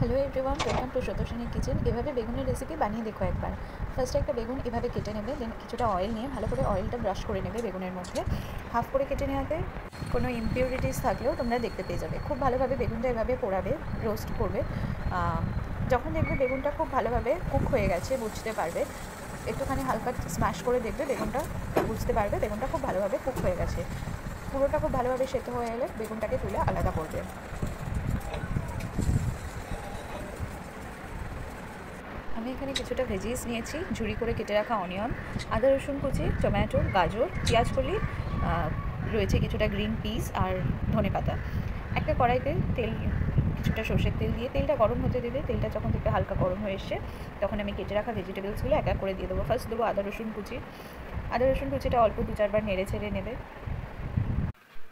Hello everyone, welcome to সতোষিনীর kitchen. এভাবে বেগুনের রেসিপি বানিয়ে দেখো একবার। ফার্স্টে একটা বেগুন এভাবে কেটে নেবে, দেন কিছুটা অয়েল নিয়ে ভালো করে অয়েলটা ব্রাশ করে নেবে বেগুনের মধ্যে। হাফ করে কেটে নেওয়াতে কোনো ইমপিউরিটিস থাকলেও তোমরা দেখতে পেয়ে যাবে। খুব ভালোভাবে বেগুনটা এভাবে পোড়াবে, রোস্ট করবে। যখন দেখবে বেগুনটা খুব ভালোভাবে কুক হয়ে গেছে বুঝতে পারবে, একটুখানি হালকা স্ম্যাশ করে দেখবে বেগুনটা, বুঝতে পারবে বেগুনটা খুব ভালোভাবে কুক হয়ে গেছে। পুরোটা খুব ভালোভাবে সেদ্ধ হয়ে গেলে বেগুনটাকে তুলে আলাদা করবে। আমি এখানে কিছুটা ভেজিস নিয়েছি, ঝুরি করে কেটে রাখা অনিয়ন, আদা রসুন কুচি, টমেটো, গাজর, পেঁয়াজ কলি, রয়েছে কিছুটা গ্রিন পিস আর ধনেপাতা। একটা কড়াইতে তেল, কিছুটা সর্ষের তেল দিয়ে তেলটা গরম হতে দেবে। তেলটা যখন দেখবে হালকা গরম হয়ে এসছে তখন আমি কেটে রাখা ভেজিটেবলসগুলো এক এক করে দিয়ে দেবো। ফার্স্ট দেবো আদা রসুন কুচি। আদা রসুন কুচিটা অল্প 2-4 বার নেড়ে ছেড়ে নেবে,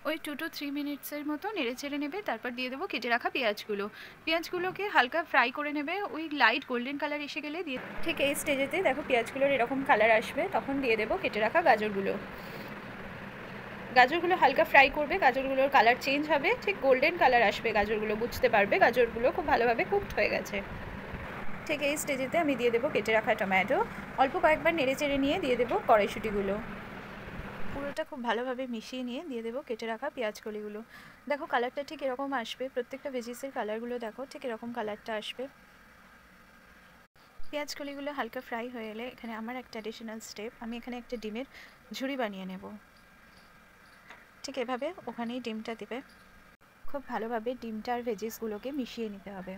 ওই 2 to 3 মিনিটসের মতো নেড়ে ছেড়ে নেবে। তারপর দিয়ে দেবো কেটে রাখা পেঁয়াজগুলোকে হালকা ফ্রাই করে নেবে। ওই লাইট গোল্ডেন কালার এসে গেলে দিয়ে, ঠিক এই স্টেজেতে দেখো পেঁয়াজগুলোর এরকম কালার আসবে, তখন দিয়ে দেবো কেটে রাখা গাজরগুলো হালকা ফ্রাই করবে, গাজরগুলোর কালার চেঞ্জ হবে, ঠিক গোল্ডেন কালার আসবে গাজরগুলো, বুঝতে পারবে গাজরগুলো খুব ভালোভাবে কুকড হয়ে গেছে। ঠিক এই স্টেজেতে আমি দিয়ে দেবো কেটে রাখা টমেটো। অল্প কয়েকবার নেড়ে চেড়ে নিয়ে দিয়ে দেবো কড়াইশুঁটিগুলো। পুরোটা খুব ভালোভাবে মিশিয়ে নিয়ে দিয়ে দেবো কেটে রাখা পেঁয়াজকলিগুলো। দেখো কালারটা ঠিক এরকম আসবে, প্রত্যেকটা ভেজিসের কালারগুলো দেখো ঠিক এরকম কালারটা আসবে। পেঁয়াজকলিগুলো হালকা ফ্রাই হয়ে এলে এখানে আমার একটা অ্যাডিশনাল স্টেপ, আমি এখানে একটা ডিমের ঝুড়ি বানিয়ে নেব। ঠিক এভাবে ওখানেই ডিমটা দেবে, খুব ভালোভাবে ডিমটা আর ভেজিসগুলোকে মিশিয়ে নিতে হবে।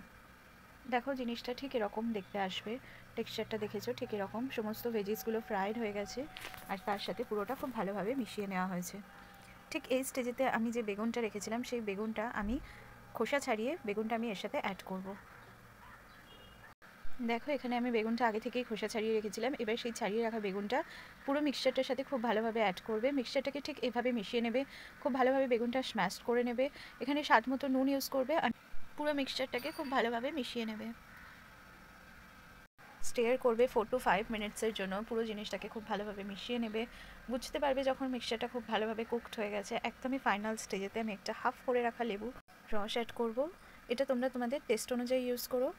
দেখো জিনিসটা ঠিক এরকম দেখতে আসবে, টেক্সচারটা দেখেছো ঠিক এরকম, সমস্ত ভেজিসগুলো ফ্রাইড হয়ে গেছে আর তার সাথে পুরোটা খুব ভালোভাবে মিশিয়ে নেওয়া হয়েছে। ঠিক এই স্টেজেতে আমি যে বেগুনটা রেখেছিলাম সেই বেগুনটা আমি খোসা ছাড়িয়ে বেগুনটা আমি এর সাথে অ্যাড করব। দেখো এখানে আমি বেগুনটা আগে থেকেই খোসা ছাড়িয়ে রেখেছিলাম, এবার সেই ছাড়িয়ে রাখা বেগুনটা পুরো মিক্সচারটার সাথে খুব ভালোভাবে অ্যাড করবে। মিক্সচারটাকে ঠিক এভাবে মিশিয়ে নেবে, খুব ভালোভাবে বেগুনটা স্ম্যাশ করে নেবে। এখানে স্বাদ মতো নুন ইউজ করবে আর পুরো মিক্সচারটাকে খুব ভালোভাবে মিশিয়ে নেবে। স্টেয়ার করবে 4 to 5 মিনিটসের জন্য, পুরো জিনিসটাকে খুব ভালোভাবে মিশিয়ে নেবে। বুঝতে পারবে যখন মিক্সচারটা খুব ভালোভাবে কুকড হয়ে গেছে। একদমই ফাইনাল স্টেজেতে আমি একটা হাফ করে রাখা লেবু রস অ্যাড করব। এটা তোমরা তোমাদের টেস্ট অনুযায়ী ইউজ করো।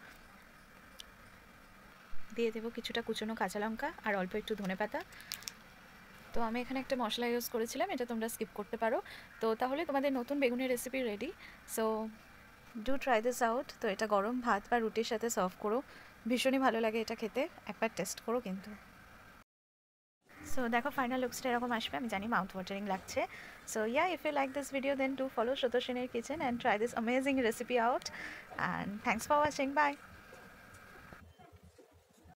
দিয়ে দেবো কিছুটা কুচনো কাঁচা লঙ্কা আর অল্প একটু ধনেপাতা। তো আমি এখানে একটা মশলা ইউজ করেছিলাম, এটা তোমরা স্কিপ করতে পারো। তো তাহলে তোমাদের নতুন বেগুনের recipe ready. So do try this out. তো এটা গরম ভাত বা রুটির সাথে সার্ভ করো, ভীষণই ভালো লাগে এটা খেতে, একবার টেস্ট করো কিন্তু। সো দেখো ফাইনাল লুকসটা এরকম আসবে, আমি জানি মাউথ ওয়াটারিং লাগছে। So yeah, if you like this video then do follow সতোষিনীর kitchen and try this amazing recipe out, and thanks for watching, by.